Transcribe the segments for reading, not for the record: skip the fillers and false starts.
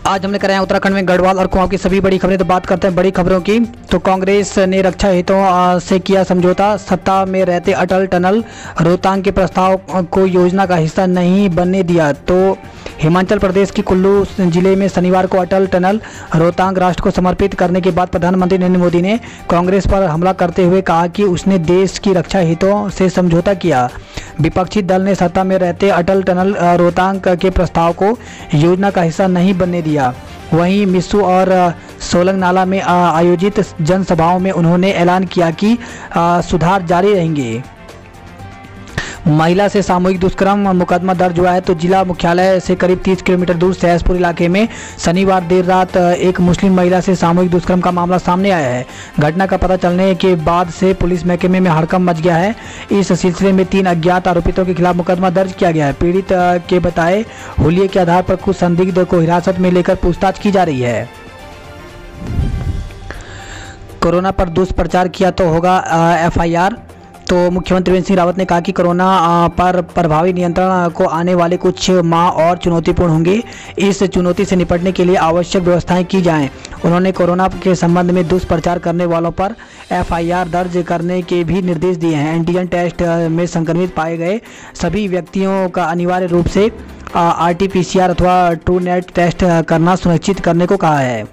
आज हमने कराया उत्तराखंड में गढ़वाल और कुमाऊं की सभी बड़ी खबरें। तो बात करते हैं बड़ी खबरों की। तो कांग्रेस ने रक्षा हितों से किया समझौता। सत्ता में रहते अटल टनल रोहतांग के प्रस्ताव को योजना का हिस्सा नहीं बनने दिया। तो हिमाचल प्रदेश की कुल्लू जिले में शनिवार को अटल टनल रोहतांग राष्ट्र को समर्पित करने के बाद प्रधानमंत्री नरेंद्र मोदी ने कांग्रेस पर हमला करते हुए कहा कि उसने देश की रक्षा हितों से समझौता किया। विपक्षी दल ने सत्ता में रहते अटल टनल रोहतांग के प्रस्ताव को योजना का हिस्सा नहीं बनने दिया। वहीं मिस्सू और सोलंग नाला में आयोजित जनसभाओं में उन्होंने ऐलान किया कि सुधार जारी रहेंगे। महिला से सामूहिक दुष्कर्म मुकदमा दर्ज हुआ है। तो जिला मुख्यालय से करीब 30 किलोमीटर दूर सहसपुर इलाके में शनिवार देर रात एक मुस्लिम महिला से सामूहिक दुष्कर्म का मामला सामने आया है। घटना का पता चलने के बाद से पुलिस महकमे में हड़कंप मच गया है। इस सिलसिले में 3 अज्ञात आरोपितों के खिलाफ मुकदमा दर्ज किया गया है। पीड़ित के बताए हुलिये के आधार पर कुछ संदिग्ध को हिरासत में लेकर पूछताछ की जा रही है। कोरोना पर दुष्प्रचार किया तो होगा FIR। तो मुख्यमंत्री त्रिवेंद्र सिंह रावत ने कहा कि कोरोना पर प्रभावी नियंत्रण को आने वाले कुछ माह और चुनौतीपूर्ण होंगे। इस चुनौती से निपटने के लिए आवश्यक व्यवस्थाएं की जाएं। उन्होंने कोरोना के संबंध में दुष्प्रचार करने वालों पर FIR दर्ज करने के भी निर्देश दिए हैं। एंटीजन टेस्ट में संक्रमित पाए गए सभी व्यक्तियों का अनिवार्य रूप से RT-PCR अथवा TrueNet टेस्ट करना सुनिश्चित करने को कहा है।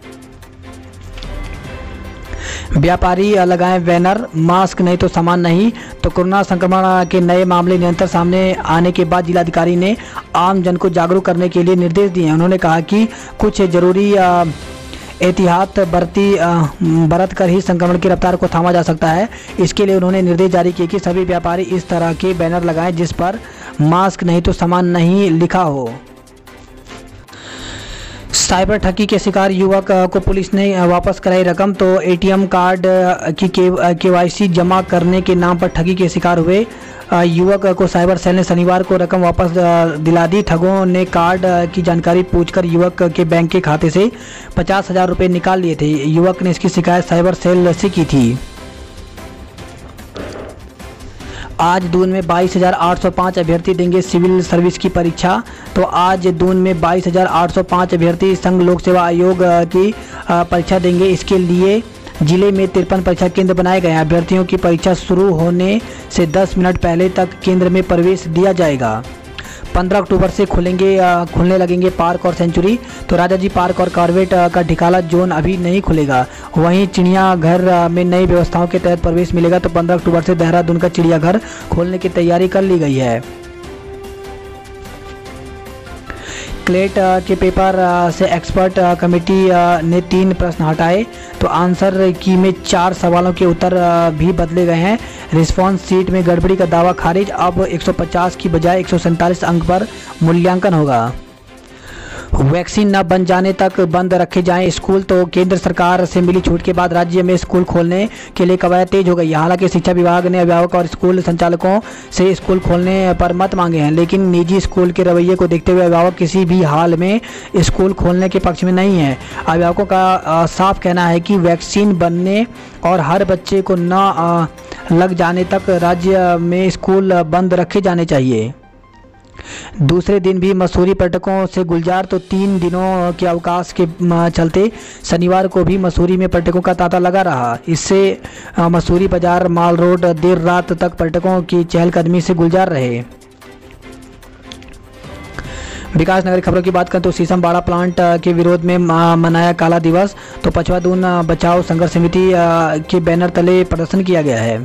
व्यापारी लगाएं बैनर, मास्क नहीं तो सामान नहीं। तो कोरोना संक्रमण के नए मामले निरंतर सामने आने के बाद जिलाधिकारी ने आम जन को जागरूक करने के लिए निर्देश दिए हैं। उन्होंने कहा कि कुछ जरूरी एहतियात बरत कर ही संक्रमण की रफ्तार को थामा जा सकता है। इसके लिए उन्होंने निर्देश जारी किए कि सभी व्यापारी इस तरह के बैनर लगाएं जिस पर मास्क नहीं तो सामान नहीं लिखा हो। साइबर ठगी के शिकार युवक को पुलिस ने वापस कराई रकम। तो ATM कार्ड की KYC जमा करने के नाम पर ठगी के शिकार हुए युवक को साइबर सेल ने शनिवार को रकम वापस दिला दी। ठगों ने कार्ड की जानकारी पूछकर युवक के बैंक के खाते से 50,000 रुपये निकाल लिए थे। युवक ने इसकी शिकायत साइबर सेल से की थी। आज दून में 22,805 अभ्यर्थी देंगे सिविल सर्विस की परीक्षा। तो आज दून में 22,805 अभ्यर्थी संघ लोक सेवा आयोग की परीक्षा देंगे। इसके लिए जिले में 53 परीक्षा केंद्र बनाए गए हैं। अभ्यर्थियों की परीक्षा शुरू होने से 10 मिनट पहले तक केंद्र में प्रवेश दिया जाएगा। 15 अक्टूबर से खुलने लगेंगे पार्क और सेंचुरी। तो राजाजी पार्क और कॉर्बेट का ढिकाला जोन अभी नहीं खुलेगा। वहीं चिड़ियाघर में नई व्यवस्थाओं के तहत प्रवेश मिलेगा। तो 15 अक्टूबर से देहरादून का चिड़ियाघर खोलने की तैयारी कर ली गई है। क्लेट के पेपर से एक्सपर्ट कमेटी ने 3 प्रश्न हटाए। तो आंसर की में 4 सवालों के उत्तर भी बदले गए हैं। रिस्पॉन्स सीट में गड़बड़ी का दावा खारिज। अब 150 की बजाय 147 अंक पर मूल्यांकन होगा। वैक्सीन न बन जाने तक बंद रखे जाएं स्कूल। तो केंद्र सरकार से मिली छूट के बाद राज्य में स्कूल खोलने के लिए कवायद तेज हो गई। हालांकि शिक्षा विभाग ने अभिभावक और स्कूल संचालकों से स्कूल खोलने पर मत मांगे हैं, लेकिन निजी स्कूल के रवैये को देखते हुए अभिभावक किसी भी हाल में स्कूल खोलने के पक्ष में नहीं है। अभिभावकों का साफ कहना है कि वैक्सीन बनने और हर बच्चे को न लग जाने तक राज्य में स्कूल बंद रखे जाने चाहिए। दूसरे दिन भी मसूरी पर्यटकों से गुलजार। तो 3 दिनों के अवकाश के चलते शनिवार को भी मसूरी में पर्यटकों का तांता लगा रहा। इससे मसूरी बाजार माल रोड देर रात तक पर्यटकों की चहलकदमी से गुलजार रहे। विकास नगर खबरों की बात करें तो शीशम बाड़ा प्लांट के विरोध में मनाया काला दिवस। तो पछवा दून बचाओ संघर्ष समिति के बैनर तले प्रदर्शन किया गया है।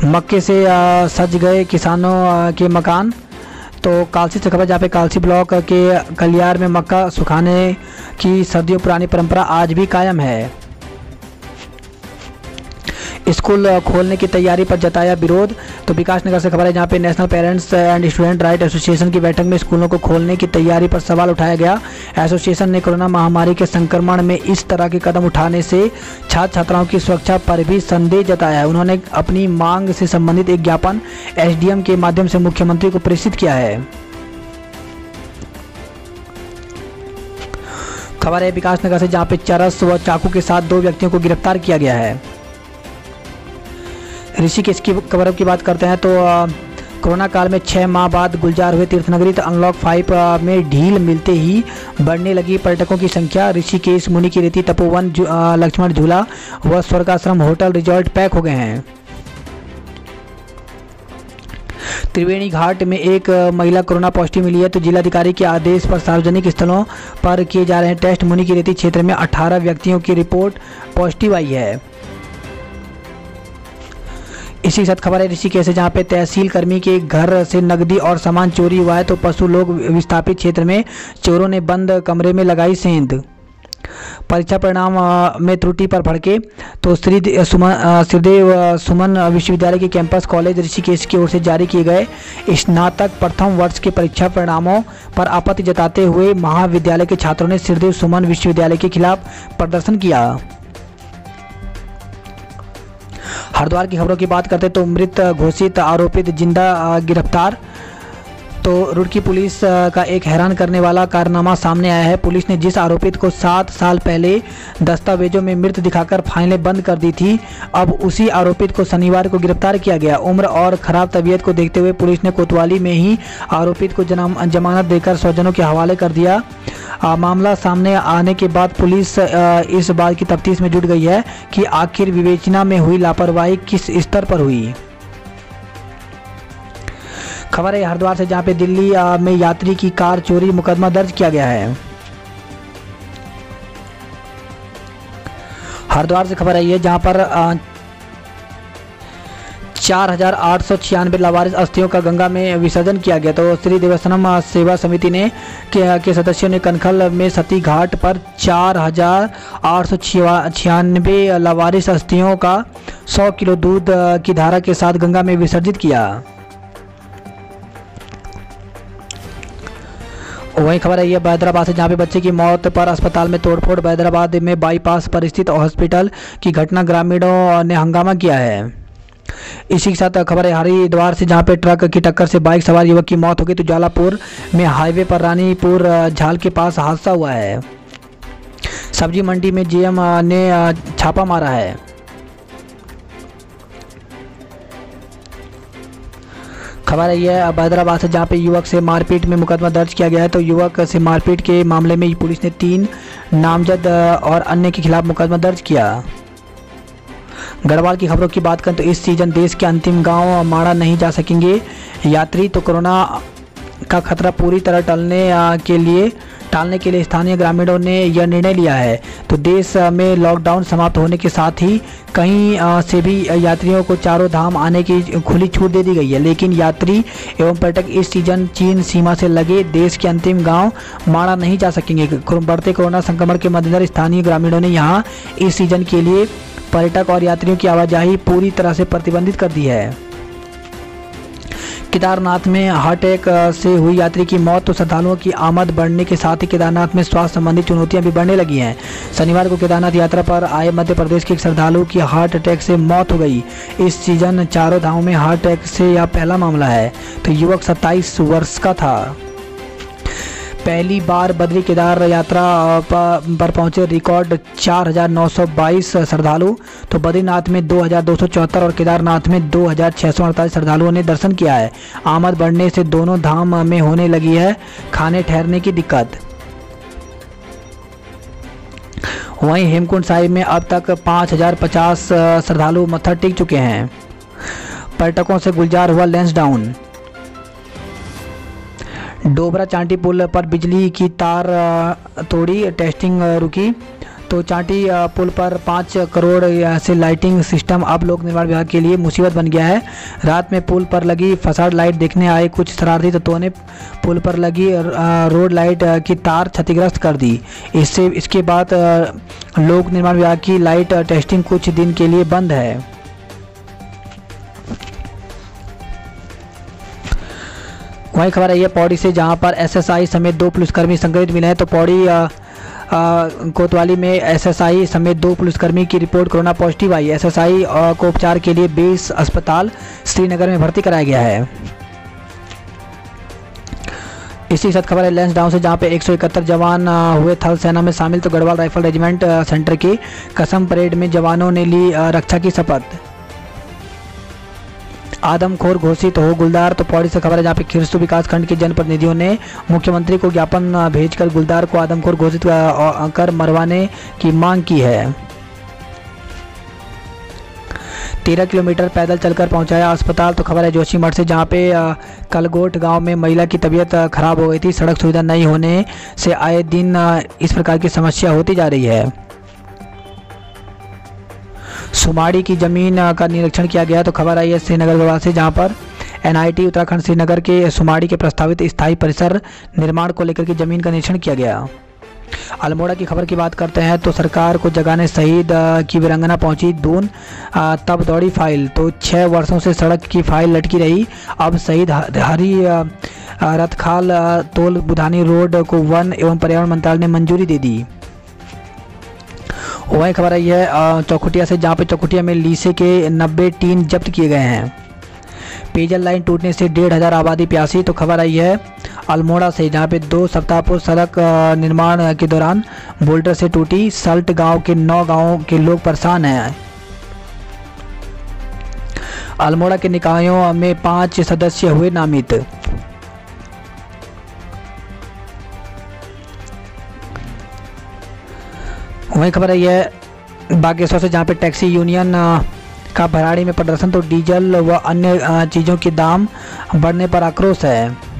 मक्के से सज गए किसानों के मकान। तो कालसी से खबर, जहाँ पे कालसी ब्लॉक के कलियार में मक्का सुखाने की सदियों पुरानी परंपरा आज भी कायम है। स्कूल खोलने की तैयारी पर जताया विरोध। तो विकास नगर से खबर है, जहाँ पे national parents and student right association की बैठक में स्कूलों को खोलने की तैयारी पर सवाल उठाया गया। एसोसिएशन ने कोरोना महामारी के संक्रमण में इस तरह के कदम उठाने से छात्र छात्राओं की सुरक्षा पर भी संदेह जताया है। उन्होंने अपनी मांग से संबंधित एक ज्ञापन SDM के माध्यम से मुख्यमंत्री को प्रेषित किया है। खबर है विकास नगर से, जहाँ पे चरस व चाकू के साथ 2 व्यक्तियों को गिरफ्तार किया गया है। ऋषिकेश की खबरों की बात करते हैं तो कोरोना काल में 6 माह बाद गुलजार हुए तीर्थनगरी, तो अनलॉक 5 में ढील मिलते ही बढ़ने लगी पर्यटकों की संख्या। ऋषिकेश, मुनि की रेती, तपोवन, लक्ष्मण झूला व स्वर्गाश्रम होटल रिजॉर्ट पैक हो गए हैं। त्रिवेणी घाट में एक महिला कोरोना पॉजिटिव मिली है, तो जिलाधिकारी के आदेश पर सार्वजनिक स्थलों पर किए जा रहे हैं टेस्ट। मुनि की रेती क्षेत्र में 18 व्यक्तियों की रिपोर्ट पॉजिटिव आई है। इसी के साथ खबर है ऋषिकेश से, जहाँ पे तहसील कर्मी के घर से नकदी और सामान चोरी हुआ है, तो पशु लोग विस्थापित क्षेत्र में चोरों ने बंद कमरे में लगाई सेंध। परीक्षा परिणाम में त्रुटि पर भड़के, तो श्रीदेव सुमन विश्वविद्यालय के कैंपस कॉलेज ऋषिकेश की ओर से जारी किए गए स्नातक प्रथम वर्ष के परीक्षा परिणामों पर आपत्ति जताते हुए महाविद्यालय के छात्रों ने श्रीदेव सुमन विश्वविद्यालय के खिलाफ प्रदर्शन किया। हरिद्वार की खबरों की बात करते तो मृत घोषित आरोपित जिंदा गिरफ्तार, तो रुड़की पुलिस का एक हैरान करने वाला कारनामा सामने आया है। पुलिस ने जिस आरोपित को 7 साल पहले दस्तावेजों में मृत दिखाकर फाइलें बंद कर दी थी, अब उसी आरोपित को शनिवार को गिरफ्तार किया गया। उम्र और खराब तबीयत को देखते हुए पुलिस ने कोतवाली में ही आरोपित को जमानत देकर स्वजनों के हवाले कर दिया। मामला सामने आने के बाद पुलिस इस बात की तफ्तीश में जुट गई है कि आखिर विवेचना में हुई लापरवाही किस स्तर पर हुई। खबर है हरिद्वार से, जहां पे दिल्ली में यात्री की कार चोरी मुकदमा दर्ज किया गया है। हरिद्वार से खबर आई है, जहां पर 4,896 लावारिस अस्थियों का गंगा में विसर्जन किया गया। तो श्री देवस्थानम सेवा समिति ने के सदस्यों ने कनखल में सती घाट पर 4,896 लावारिस अस्थियों का 100 किलो दूध की धारा के साथ गंगा में विसर्जित किया। वही खबर है ये हैदराबाद से, जहाँ पे बच्चे की मौत पर अस्पताल में तोड़फोड़। हैदराबाद में बाईपास पर स्थित हॉस्पिटल की घटना, ग्रामीणों ने हंगामा किया है। इसी के साथ खबर है हरिद्वार से, जहाँ पे ट्रक की टक्कर से बाइक सवार युवक की मौत हो गई। तो जालापुर में हाईवे पर रानीपुर झाल के पास हादसा हुआ है। सब्जी मंडी में जीएम ने छापा मारा है। खबर है यह अब हैदराबाद से, जहाँ पे युवक से मारपीट में मुकदमा दर्ज किया गया है। तो युवक से मारपीट के मामले में पुलिस ने 3 नामजद और अन्य के खिलाफ मुकदमा दर्ज किया। गढ़वाल की खबरों की बात करें तो इस सीजन देश के अंतिम गांव माड़ा नहीं जा सकेंगे यात्री। तो कोरोना का खतरा पूरी तरह टालने के लिए स्थानीय ग्रामीणों ने यह निर्णय लिया है। तो देश में लॉकडाउन समाप्त होने के साथ ही कहीं से भी यात्रियों को चारों धाम आने की खुली छूट दे दी गई है, लेकिन यात्री एवं पर्यटक इस सीजन चीन सीमा से लगे देश के अंतिम गांव माड़ा नहीं जा सकेंगे। बढ़ते कोरोना संक्रमण के मद्देनजर स्थानीय ग्रामीणों ने यहां इस सीजन के लिए पर्यटक और यात्रियों की आवाजाही पूरी तरह से प्रतिबंधित कर दी है। केदारनाथ में हार्ट अटैक से हुई यात्री की मौत, तो श्रद्धालुओं की आमद बढ़ने के साथ ही केदारनाथ में स्वास्थ्य संबंधी चुनौतियां भी बढ़ने लगी हैं। शनिवार को केदारनाथ यात्रा पर आए मध्य प्रदेश के एक श्रद्धालु की हार्ट अटैक से मौत हो गई। इस सीजन चारों धामों में हार्ट अटैक से यह पहला मामला है। तो युवक 27 वर्ष का था। पहली बार बद्री केदार यात्रा पर पहुंचे रिकॉर्ड 4,922 श्रद्धालु। तो बद्रीनाथ में 2,274 और केदारनाथ में 2,648 श्रद्धालुओं ने दर्शन किया है। आमद बढ़ने से दोनों धाम में होने लगी है खाने ठहरने की दिक्कत। वहीं हेमकुंड साहिब में अब तक 5,050 श्रद्धालु मत्था टेक चुके हैं। पर्यटकों से गुलजार हुआ लेंस डाउन। डोबरा चांटी पुल पर बिजली की तार तोड़ी, टेस्टिंग रुकी। तो चांटी पुल पर 5 करोड़ से लाइटिंग सिस्टम अब लोक निर्माण विभाग के लिए मुसीबत बन गया है। रात में पुल पर लगी फसाड लाइट देखने आए कुछ शरारती तत्वों ने पुल पर लगी रोड लाइट की तार क्षतिग्रस्त कर दी। इसके बाद लोक निर्माण विभाग की लाइट टेस्टिंग कुछ दिन के लिए बंद है। वही खबर है ये पौड़ी से, जहां पर एसएसआई समेत 2 पुलिसकर्मी संक्रमित मिले हैं। तो पौड़ी कोतवाली में एसएसआई समेत 2 पुलिसकर्मी की रिपोर्ट कोरोना पॉजिटिव आई। एसएसआई को उपचार के लिए बेस अस्पताल श्रीनगर में भर्ती कराया गया है। इसी के साथ खबर है लेंस डाउन से, जहां पे 171 जवान हुए थल सेना में शामिल। तो गढ़वाल राइफल रेजिमेंट सेंटर की कसम परेड में जवानों ने ली रक्षा की शपथ। आदमखोर घोषित हो गुलदार। तो पौड़ी से खबर है जहाँ पे खिरसू विकास खंड के जनप्रतिनिधियों ने मुख्यमंत्री को ज्ञापन भेजकर गुलदार को आदमखोर घोषित कर मरवाने की मांग की है। 13 किलोमीटर पैदल चलकर पहुंचाया अस्पताल। तो खबर है जोशीमठ से जहां पे कलगोट गांव में महिला की तबीयत खराब हो गई थी। सड़क सुविधा नहीं होने से आए दिन इस प्रकार की समस्या होती जा रही है। सुमाड़ी की जमीन का निरीक्षण किया गया। तो खबर आई है श्रीनगर गढ़वाल से जहां पर NIT उत्तराखंड श्रीनगर के सुमाड़ी के प्रस्तावित स्थायी परिसर निर्माण को लेकर के जमीन का निरीक्षण किया गया। अल्मोड़ा की खबर की बात करते हैं तो सरकार को जगाने शहीद की वीरांगना पहुंची दून, तब दौड़ी फाइल। तो 6 वर्षों से सड़क की फाइल लटकी रही, अब शहीद हरी रथखाल तोल बुधानी रोड को वन एवं पर्यावरण मंत्रालय ने मंजूरी दे दी। वही खबर आई है चौखुटिया से जहां पे चौखुटिया में लीसे के 90 टीन जब्त किए गए हैं। पेयजल लाइन टूटने से 1,500 आबादी प्यासी। तो खबर आई है अल्मोड़ा से जहां पे 2 सप्ताह पूर्व सड़क निर्माण के दौरान बोल्डर से टूटी। सल्ट गांव के 9 गांवों के लोग परेशान हैं। अल्मोड़ा के निकायों में 5 सदस्य हुए नामित। वही खबर आई है बागेश्वर से जहां पे टैक्सी यूनियन का भराड़ी में प्रदर्शन। तो डीजल व अन्य चीज़ों के दाम बढ़ने पर आक्रोश है।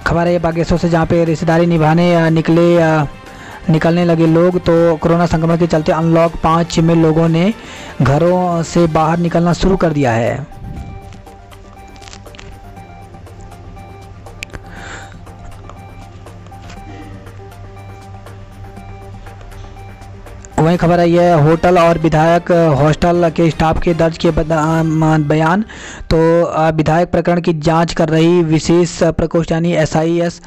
खबर है बागेश्वर से जहाँ पे रिश्तेदारी निभाने निकलने लगे लोग। तो कोरोना संक्रमण के चलते अनलॉक 5 में लोगों ने घरों से बाहर निकलना शुरू कर दिया है। वहीं खबर आई है होटल और विधायक हॉस्टल के स्टाफ के दर्ज किए बयान। तो विधायक प्रकरण की जांच कर रही विशेष प्रकोष्ठ यानी SIS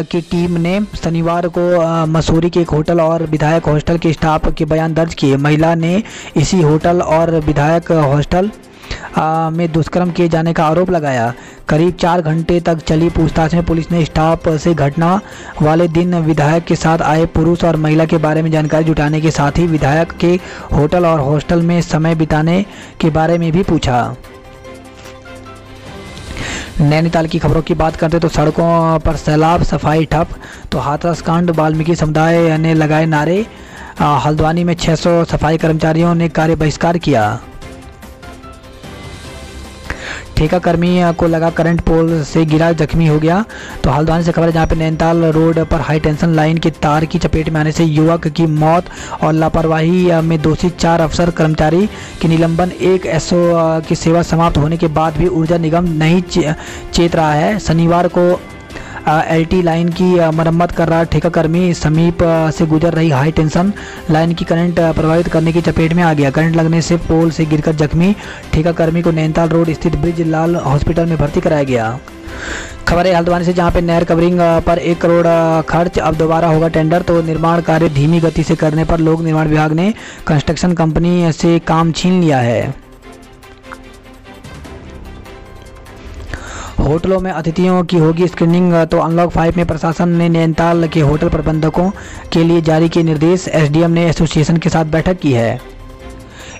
की टीम ने शनिवार को मसूरी के एक होटल और विधायक हॉस्टल के स्टाफ के बयान दर्ज किए। महिला ने इसी होटल और विधायक हॉस्टल में दुष्कर्म किए जाने का आरोप लगाया। करीब 4 घंटे तक चली पूछताछ में पुलिस ने स्टाफ से घटना वाले दिन विधायक के साथ आए पुरुष और महिला के बारे में जानकारी जुटाने के साथ ही विधायक के होटल और हॉस्टल में समय बिताने के बारे में भी पूछा। नैनीताल की खबरों की बात करते तो सड़कों पर सैलाब, सफाई ठप। तो हाथरस कांड, वाल्मीकि समुदाय ने लगाए नारे। हल्द्वानी में 600 सफाई कर्मचारियों ने कार्य बहिष्कार किया। ठेका कर्मी को लगा करंट पोल से गिरा, जख्मी हो गया। तो हल्द्वानी से खबर है जहाँ पे नैनीताल रोड पर हाई टेंशन लाइन के तार की चपेट में आने से युवक की मौत और लापरवाही में दोषी 4 अफसर कर्मचारी की निलंबन। 1 SO की सेवा समाप्त होने के बाद भी ऊर्जा निगम नहीं चेत रहा है। शनिवार को LT लाइन की मरम्मत कर रहा ठेका कर्मी समीप से गुजर रही हाई टेंशन लाइन की करंट प्रभावित करने की चपेट में आ गया। करंट लगने से पोल से गिरकर जख्मी ठेका कर्मी को नैनीताल रोड स्थित ब्रिज लाल हॉस्पिटल में भर्ती कराया गया। खबर है हल्द्वानी से जहां पे नहर कवरिंग पर 1 करोड़ खर्च, अब दोबारा होगा टेंडर। तो निर्माण कार्य धीमी गति से करने पर लोक निर्माण विभाग ने कंस्ट्रक्शन कंपनी से काम छीन लिया है। होटलों में अतिथियों की होगी स्क्रीनिंग। तो अनलॉक 5 में प्रशासन ने नैनीताल के होटल प्रबंधकों के लिए जारी किए निर्देश। SDM ने एसोसिएशन के साथ बैठक की है।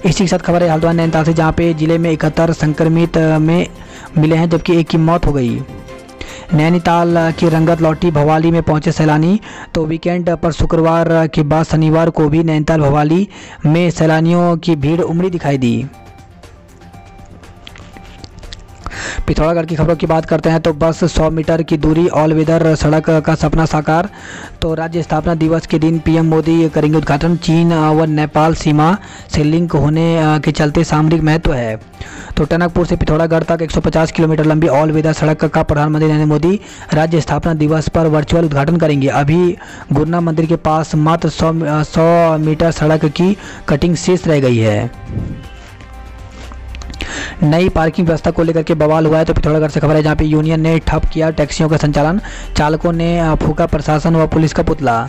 इसी के साथ खबर है हल्द्वानी नैनीताल से जहां पे जिले में 71 संक्रमित में मिले हैं जबकि 1 की मौत हो गई। नैनीताल की रंगत लौटी, भवाली में पहुंचे सैलानी। तो वीकेंड पर शुक्रवार के बाद शनिवार को भी नैनीताल भवाली में सैलानियों की भीड़ उमड़ी दिखाई दी। पिथौरागढ़ की खबरों की बात करते हैं तो बस 100 मीटर की दूरी ऑल वेदर सड़क का सपना साकार। तो राज्य स्थापना दिवस के दिन PM मोदी करेंगे उद्घाटन। चीन व नेपाल सीमा से लिंक होने के चलते सामरिक महत्व है। तो टनकपुर से पिथौरागढ़ तक 150 किलोमीटर लंबी ऑल वेदर सड़क का प्रधानमंत्री नरेंद्र मोदी राज्य स्थापना दिवस पर वर्चुअल उद्घाटन करेंगे। अभी गुरना मंदिर के पास मात्र 100 मीटर सड़क की कटिंग शेष रह गई है। नई पार्किंग व्यवस्था को लेकर के बवाल हुआ है। तो पिथौरागढ़ से खबर है जहां पे यूनियन ने ठप किया टैक्सियों का संचालन। चालकों ने फूका प्रशासन व पुलिस का पुतला।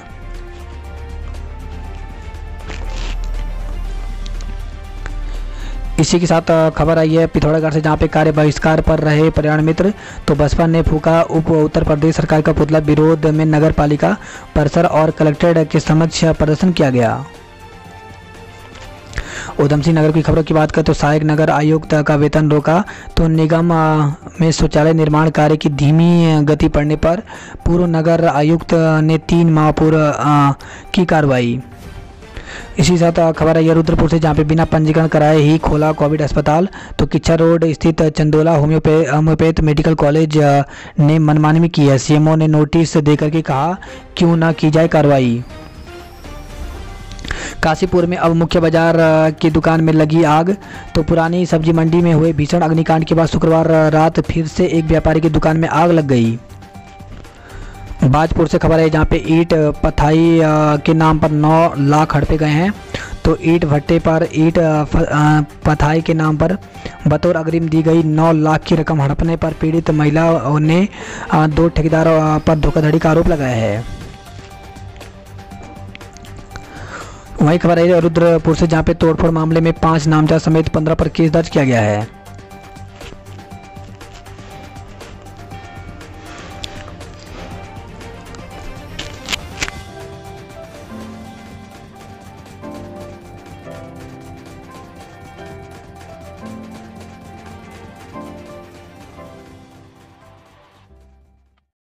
इसी के साथ खबर आई है पिथौरागढ़ से जहां पे कार्य बहिष्कार पर रहे पर्यावरण मित्र। तो बसपा ने फूका उत्तर प्रदेश सरकार का पुतला। विरोध में नगर पालिका परिसर और कलेक्ट्रेट के समक्ष प्रदर्शन किया गया। उधम सिंह नगर की खबरों की बात करें तो सहायक नगर आयुक्त का वेतन रोका, तो निगम में शौचालय निर्माण कार्य की धीमी गति पड़ने पर पूर्व नगर आयुक्त ने 3 माह पूर्व की कार्रवाई। इसी साथ खबर है रुद्रपुर से, जहाँ पे बिना पंजीकरण कराए ही खोला कोविड अस्पताल। तो किच्चा रोड स्थित चंदोला होम्योपैथ मेडिकल कॉलेज ने मनमानी की है। सीएमओ ने नोटिस देकर के कहा क्यों ना की जाए कार्रवाई। काशीपुर में अब मुख्य बाजार की दुकान में लगी आग। तो पुरानी सब्जी मंडी में हुए भीषण अग्निकांड के बाद शुक्रवार रात फिर से एक व्यापारी की दुकान में आग लग गई। बाजपुर से खबर है, जहाँ पे ईंट पथाई के नाम पर 9 लाख हड़पे गए हैं। तो ईंट भट्टे पर ईंट पथाई के नाम पर बतौर अग्रिम दी गई 9 लाख की रकम हड़पने पर पीड़ित महिला ने 2 ठेकेदारों पर धोखाधड़ी का आरोप लगाया है। वही खबर है रुद्रपुर से, जहाँ पे तोड़फोड़ मामले में 5 नामजद समेत 15 पर केस दर्ज किया गया है।